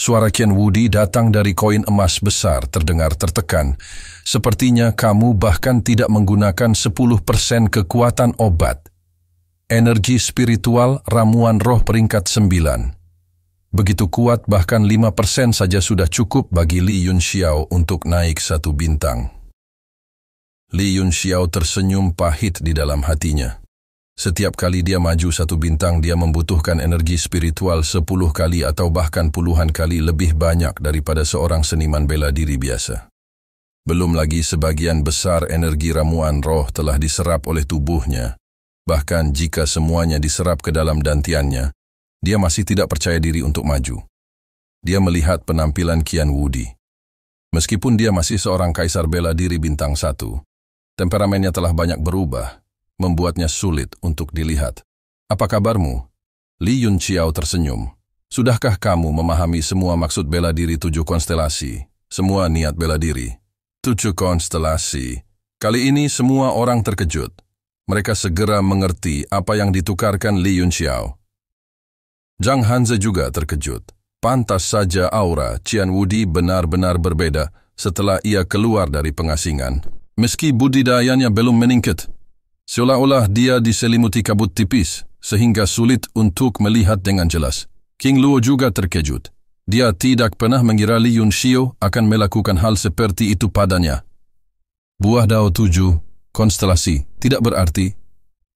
Suara Qian Wudi datang dari koin emas besar terdengar tertekan. Sepertinya kamu bahkan tidak menggunakan 10% kekuatan obat. Energi spiritual ramuan roh peringkat 9. Begitu kuat bahkan 5% saja sudah cukup bagi Li Yunxiao untuk naik 1 bintang. Li Yunxiao tersenyum pahit di dalam hatinya. Setiap kali dia maju 1 bintang, dia membutuhkan energi spiritual 10 kali atau bahkan puluhan kali lebih banyak daripada seorang seniman bela diri biasa. Belum lagi sebagian besar energi ramuan roh telah diserap oleh tubuhnya. Bahkan jika semuanya diserap ke dalam dantiannya, dia masih tidak percaya diri untuk maju. Dia melihat penampilan Qian Wudi. Meskipun dia masih seorang kaisar bela diri bintang 1, temperamennya telah banyak berubah, membuatnya sulit untuk dilihat. Apa kabarmu? Li Yunxiao tersenyum. Sudahkah kamu memahami semua maksud bela diri 7 konstelasi? Semua niat bela diri. 7 konstelasi. Kali ini semua orang terkejut. Mereka segera mengerti apa yang ditukarkan Li Yunxiao. Zhang Hanze juga terkejut. Pantas saja aura Qian Wudi benar-benar berbeda setelah ia keluar dari pengasingan. Meski budidayanya belum meningkat, seolah-olah dia diselimuti kabut tipis, sehingga sulit untuk melihat dengan jelas. King Luo juga terkejut. Dia tidak pernah mengira Li Yunxiao akan melakukan hal seperti itu padanya. Buah Dao 7, konstelasi, tidak berarti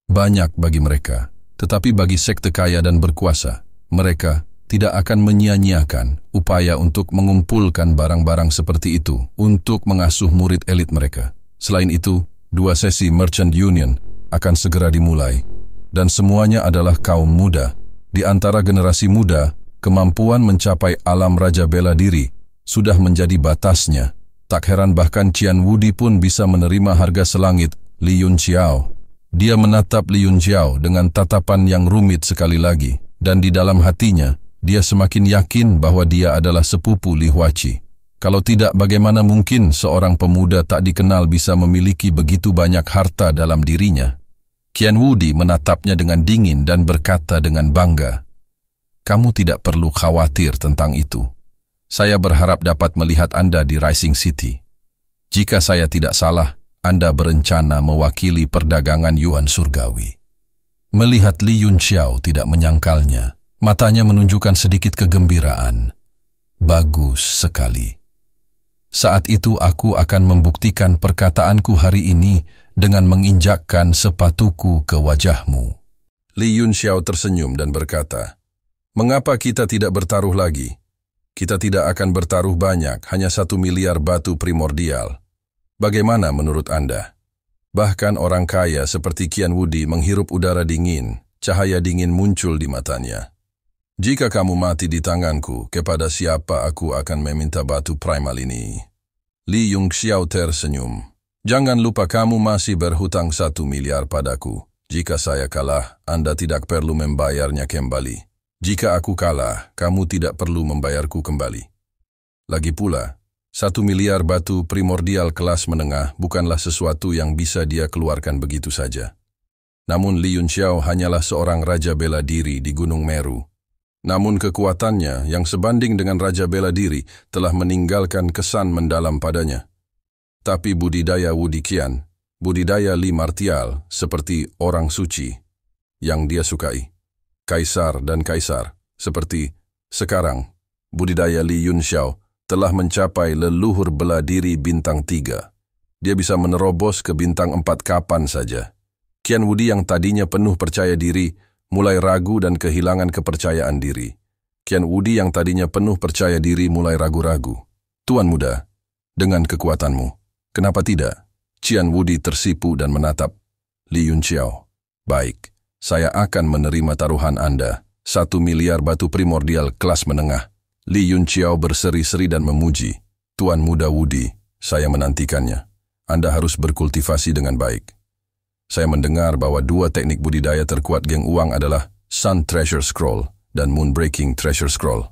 banyak bagi mereka. Tetapi bagi sekte kaya dan berkuasa, mereka tidak akan menyia-nyiakan upaya untuk mengumpulkan barang-barang seperti itu untuk mengasuh murid elit mereka. Selain itu, 2 sesi Merchant Union akan segera dimulai, dan semuanya adalah kaum muda. Di antara generasi muda, kemampuan mencapai alam raja bela diri sudah menjadi batasnya. Tak heran bahkan Qian Wudi pun bisa menerima harga selangit Li Yunxiao. Dia menatap Li Yunxiao dengan tatapan yang rumit sekali lagi, dan di dalam hatinya, dia semakin yakin bahwa dia adalah sepupu Li Huaqi. Kalau tidak, bagaimana mungkin seorang pemuda tak dikenal bisa memiliki begitu banyak harta dalam dirinya? Qian Wudi menatapnya dengan dingin dan berkata dengan bangga, "Kamu tidak perlu khawatir tentang itu. Saya berharap dapat melihat Anda di Rising City. Jika saya tidak salah, Anda berencana mewakili perdagangan Yuan Surgawi." Melihat Li Yunxiao tidak menyangkalnya, matanya menunjukkan sedikit kegembiraan. "Bagus sekali. Saat itu aku akan membuktikan perkataanku hari ini dengan menginjakkan sepatuku ke wajahmu." Li Yunxiao tersenyum dan berkata, "Mengapa kita tidak bertaruh lagi? Kita tidak akan bertaruh banyak, hanya 1 miliar batu primordial. Bagaimana menurut Anda? Bahkan orang kaya seperti Qian Wudi menghirup udara dingin, cahaya dingin muncul di matanya. Jika kamu mati di tanganku, kepada siapa aku akan meminta batu primal ini?" Li Yunxiao tersenyum. "Jangan lupa kamu masih berhutang 1 miliar padaku. Jika saya kalah, Anda tidak perlu membayarnya kembali. Jika aku kalah, kamu tidak perlu membayarku kembali. Lagi pula, 1 miliar batu primordial kelas menengah bukanlah sesuatu yang bisa dia keluarkan begitu saja. Namun Li Yunxiao hanyalah seorang raja bela diri di Gunung Meru. Namun kekuatannya yang sebanding dengan raja bela diri telah meninggalkan kesan mendalam padanya. Tapi budidaya Wudi Qian, budidaya Li Martial seperti orang suci yang dia sukai. Kaisar dan kaisar, seperti sekarang, budidaya Li Yunxiao telah mencapai leluhur bela diri bintang 3. Dia bisa menerobos ke bintang 4 kapan saja. Qian Wudi yang tadinya penuh percaya diri, mulai ragu dan kehilangan kepercayaan diri. Qian Wudi yang tadinya penuh percaya diri mulai ragu-ragu. "Tuan muda, dengan kekuatanmu, kenapa tidak?" Qian Wudi tersipu dan menatap Li Yunxiao. "Baik, saya akan menerima taruhan Anda, 1 miliar batu primordial kelas menengah." Li Yunxiao berseri-seri dan memuji. "Tuan muda Wudi, saya menantikannya. Anda harus berkultivasi dengan baik. Saya mendengar bahwa 2 teknik budidaya terkuat geng uang adalah Sun Treasure Scroll dan Moonbreaking Treasure Scroll.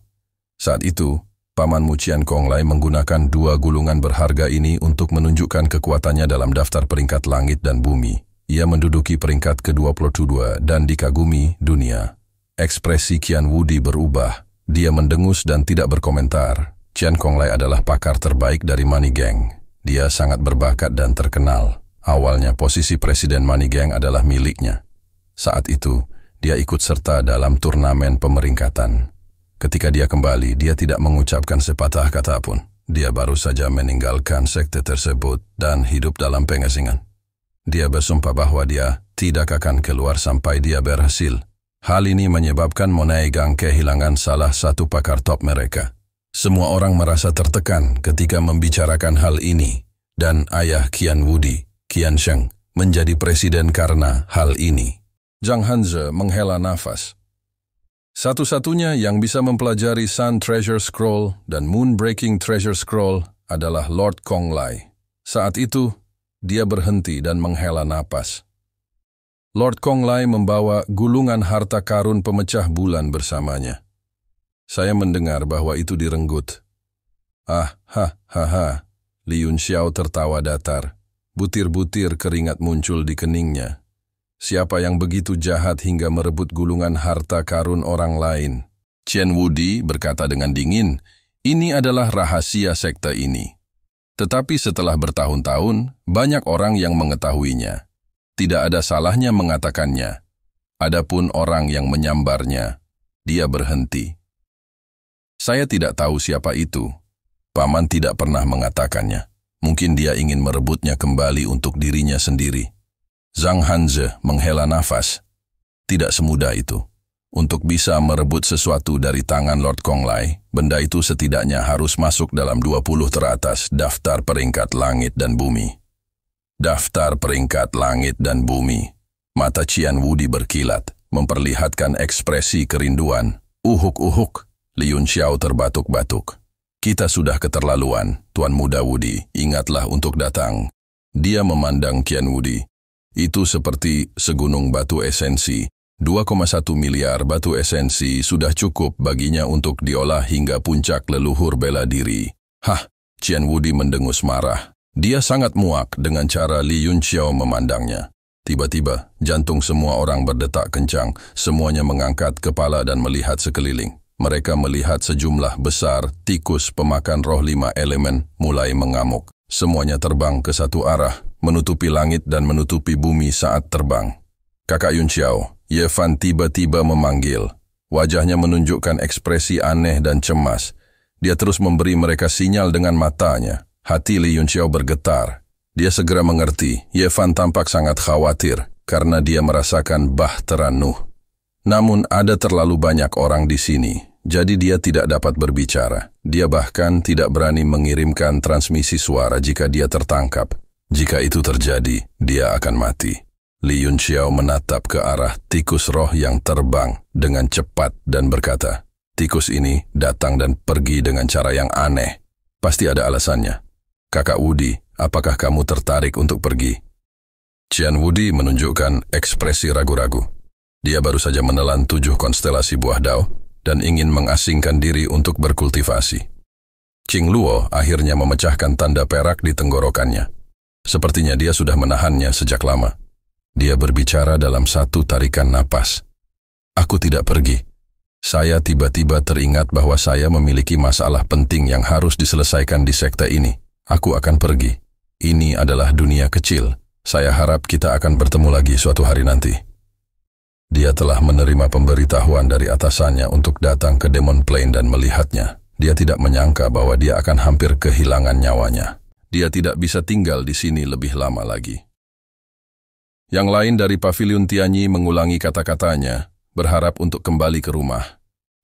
Saat itu, pamanmu Qian Konglai menggunakan 2 gulungan berharga ini untuk menunjukkan kekuatannya dalam daftar peringkat langit dan bumi. Ia menduduki peringkat ke-22 dan dikagumi dunia." Ekspresi Qian Wudi berubah. Dia mendengus dan tidak berkomentar. Chiang Konglai adalah pakar terbaik dari Money Gang. Dia sangat berbakat dan terkenal. Awalnya posisi Presiden Money Gang adalah miliknya. Saat itu, dia ikut serta dalam turnamen pemeringkatan. Ketika dia kembali, dia tidak mengucapkan sepatah kata pun. Dia baru saja meninggalkan sekte tersebut dan hidup dalam pengasingan. Dia bersumpah bahwa dia tidak akan keluar sampai dia berhasil. Hal ini menyebabkan Money Gang kehilangan salah satu pakar top mereka. Semua orang merasa tertekan ketika membicarakan hal ini, dan ayah Qian Wudi, Qian Sheng, menjadi presiden karena hal ini. Zhang Hanze menghela nafas. Satu-satunya yang bisa mempelajari Sun Treasure Scroll dan Moon Breaking Treasure Scroll adalah Lord Konglai. Saat itu, dia berhenti dan menghela napas. Lord Konglai membawa gulungan harta karun pemecah bulan bersamanya. Saya mendengar bahwa itu direnggut. Li Yunxiao tertawa datar. Butir-butir keringat muncul di keningnya. Siapa yang begitu jahat hingga merebut gulungan harta karun orang lain? Qian Wudi berkata dengan dingin, ini adalah rahasia sekte ini. Tetapi setelah bertahun-tahun, banyak orang yang mengetahuinya. Tidak ada salahnya mengatakannya. Adapun orang yang menyambarnya, dia berhenti. Saya tidak tahu siapa itu. Paman tidak pernah mengatakannya. Mungkin dia ingin merebutnya kembali untuk dirinya sendiri. Zhang Hanze menghela nafas. Tidak semudah itu. Untuk bisa merebut sesuatu dari tangan Lord Konglai, benda itu setidaknya harus masuk dalam 20 teratas daftar peringkat langit dan bumi. Daftar peringkat langit dan bumi. Mata Qian Wudi berkilat, memperlihatkan ekspresi kerinduan. Uhuk-uhuk, Li Yunxiao terbatuk-batuk. Kita sudah keterlaluan, Tuan Muda Wudi, ingatlah untuk datang. Dia memandang Qian Wudi. Itu seperti segunung batu esensi. 2,1 miliar batu esensi sudah cukup baginya untuk diolah hingga puncak leluhur bela diri. Qian Wudi mendengus marah. Dia sangat muak dengan cara Li Yunxiao memandangnya. Tiba-tiba, jantung semua orang berdetak kencang. Semuanya mengangkat kepala dan melihat sekeliling. Mereka melihat sejumlah besar tikus pemakan roh 5 elemen mulai mengamuk. Semuanya terbang ke satu arah, menutupi langit dan menutupi bumi saat terbang. Kakak Yunxiao, Ye Fan tiba-tiba memanggil. Wajahnya menunjukkan ekspresi aneh dan cemas. Dia terus memberi mereka sinyal dengan matanya. Hati Li Yunxiao bergetar. Dia segera mengerti. Ye Fan tampak sangat khawatir karena dia merasakan bahtera Nuh. Namun ada terlalu banyak orang di sini, jadi dia tidak dapat berbicara. Dia bahkan tidak berani mengirimkan transmisi suara jika dia tertangkap. Jika itu terjadi, dia akan mati. Li Yunxiao menatap ke arah tikus roh yang terbang dengan cepat dan berkata, tikus ini datang dan pergi dengan cara yang aneh. Pasti ada alasannya. Kakak Wudi, apakah kamu tertarik untuk pergi? Qian Wudi menunjukkan ekspresi ragu-ragu. Dia baru saja menelan 7 konstelasi buah dao dan ingin mengasingkan diri untuk berkultivasi. Qing Luo akhirnya memecahkan tanda perak di tenggorokannya. Sepertinya dia sudah menahannya sejak lama. Dia berbicara dalam satu tarikan napas. Aku tidak pergi. Saya tiba-tiba teringat bahwa saya memiliki masalah penting yang harus diselesaikan di sekte ini. Aku akan pergi. Ini adalah dunia kecil. Saya harap kita akan bertemu lagi suatu hari nanti. Dia telah menerima pemberitahuan dari atasannya untuk datang ke Demon Plain dan melihatnya. Dia tidak menyangka bahwa dia akan hampir kehilangan nyawanya. Dia tidak bisa tinggal di sini lebih lama lagi. Yang lain dari Pavilion Tianyi mengulangi kata-katanya, berharap untuk kembali ke rumah.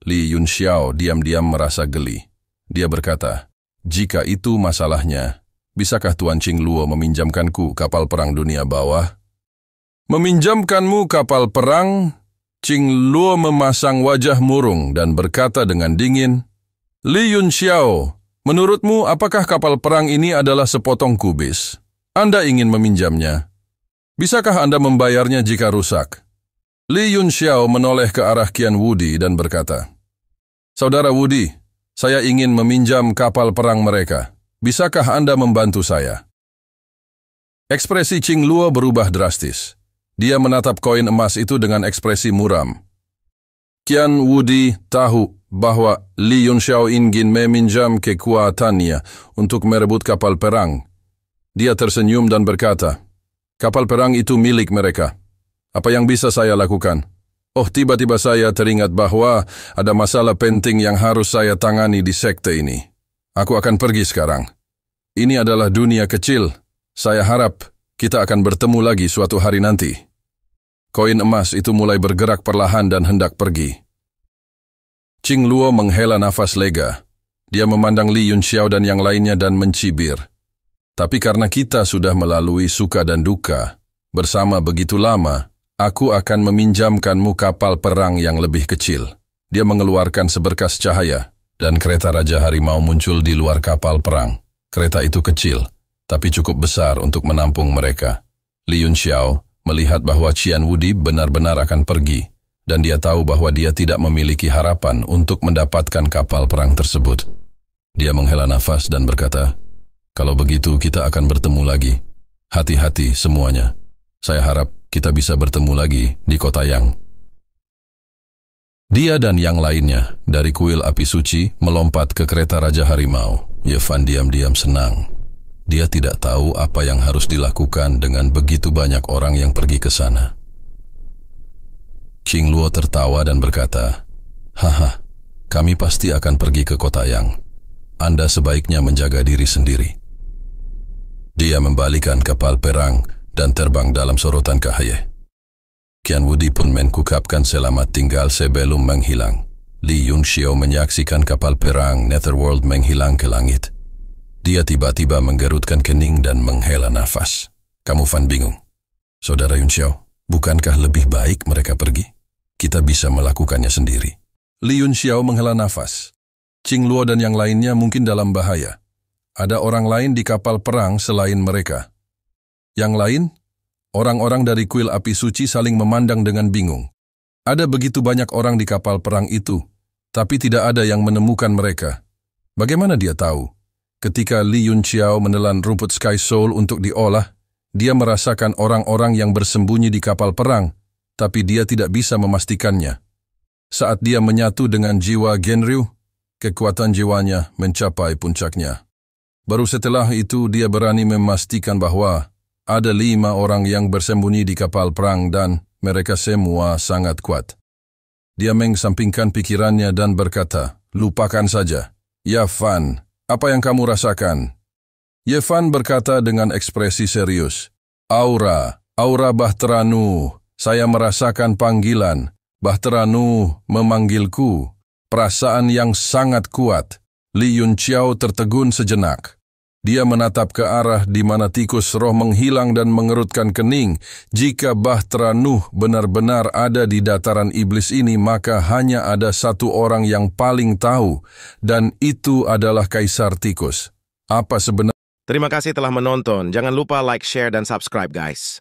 Li Yunxiao diam-diam merasa geli. Dia berkata, jika itu masalahnya, bisakah Tuan Qing Luo meminjamkanku kapal perang dunia bawah? Meminjamkanmu kapal perang? Qing Luo memasang wajah murung dan berkata dengan dingin, Li Yunxiao, menurutmu apakah kapal perang ini adalah sepotong kubis? Anda ingin meminjamnya? Bisakah Anda membayarnya jika rusak? Li Yunxiao menoleh ke arah Qian Wudi dan berkata, Saudara Wudi, saya ingin meminjam kapal perang mereka. Bisakah Anda membantu saya? Ekspresi Qing Luo berubah drastis. Dia menatap koin emas itu dengan ekspresi muram. Qian Wudi tahu bahwa Li Yunxiao ingin meminjam kekuatannya untuk merebut kapal perang. Dia tersenyum dan berkata, "Kapal perang itu milik mereka. Apa yang bisa saya lakukan? Oh, tiba-tiba saya teringat bahwa ada masalah penting yang harus saya tangani di sekte ini. Aku akan pergi sekarang. Ini adalah dunia kecil. Saya harap kita akan bertemu lagi suatu hari nanti." Koin emas itu mulai bergerak perlahan dan hendak pergi. Qing Luo menghela nafas lega. Dia memandang Li Yunxiao dan yang lainnya dan mencibir. "Tapi karena kita sudah melalui suka dan duka, bersama begitu lama, aku akan meminjamkanmu kapal perang yang lebih kecil." Dia mengeluarkan seberkas cahaya, dan kereta Raja Harimau muncul di luar kapal perang. Kereta itu kecil, tapi cukup besar untuk menampung mereka. Li Yunxiao melihat bahwa Qian Wudi benar-benar akan pergi, dan dia tahu bahwa dia tidak memiliki harapan untuk mendapatkan kapal perang tersebut. Dia menghela nafas dan berkata, "Kalau begitu kita akan bertemu lagi. Hati-hati semuanya. Saya harap kita bisa bertemu lagi di kota Yang." Dia dan yang lainnya dari kuil api suci melompat ke kereta Raja Harimau. Ye Fan diam-diam senang. Dia tidak tahu apa yang harus dilakukan dengan begitu banyak orang yang pergi ke sana. Qing Luo tertawa dan berkata, "Haha, kami pasti akan pergi ke kota Yang. Anda sebaiknya menjaga diri sendiri." Dia membalikan kapal perang dan terbang dalam sorotan cahaya. Qian Wudi pun mengukapkan selamat tinggal sebelum menghilang. Li Yunxiao menyaksikan kapal perang Netherworld menghilang ke langit. Dia tiba-tiba menggerutkan kening dan menghela nafas. "Kamu Fan bingung. Saudara Yunxiao, bukankah lebih baik mereka pergi? Kita bisa melakukannya sendiri." Li Yunxiao menghela nafas. Qing Luo dan yang lainnya mungkin dalam bahaya. Ada orang lain di kapal perang selain mereka. Yang lain, orang-orang dari kuil api suci saling memandang dengan bingung. Ada begitu banyak orang di kapal perang itu, tapi tidak ada yang menemukan mereka. Bagaimana dia tahu? Ketika Li Yunxiao menelan rumput Sky Soul untuk diolah, dia merasakan orang-orang yang bersembunyi di kapal perang, tapi dia tidak bisa memastikannya. Saat dia menyatu dengan jiwa Genryu, kekuatan jiwanya mencapai puncaknya. Baru setelah itu dia berani memastikan bahwa ada 5 orang yang bersembunyi di kapal perang dan mereka semua sangat kuat. Dia mengesampingkan pikirannya dan berkata, "Lupakan saja. Ya Fan, apa yang kamu rasakan?" Ye Fan berkata dengan ekspresi serius, Aura Bahtera Nuh. Saya merasakan panggilan. Bahtera Nuh memanggilku. Perasaan yang sangat kuat." Li Yunxiao tertegun sejenak. Dia menatap ke arah di mana tikus roh menghilang dan mengerutkan kening. Jika Bahtera Nuh benar-benar ada di dataran iblis ini, maka hanya ada satu orang yang paling tahu, dan itu adalah Kaisar Tikus. Apa sebenarnya? Terima kasih telah menonton. Jangan lupa like, share, dan subscribe guys.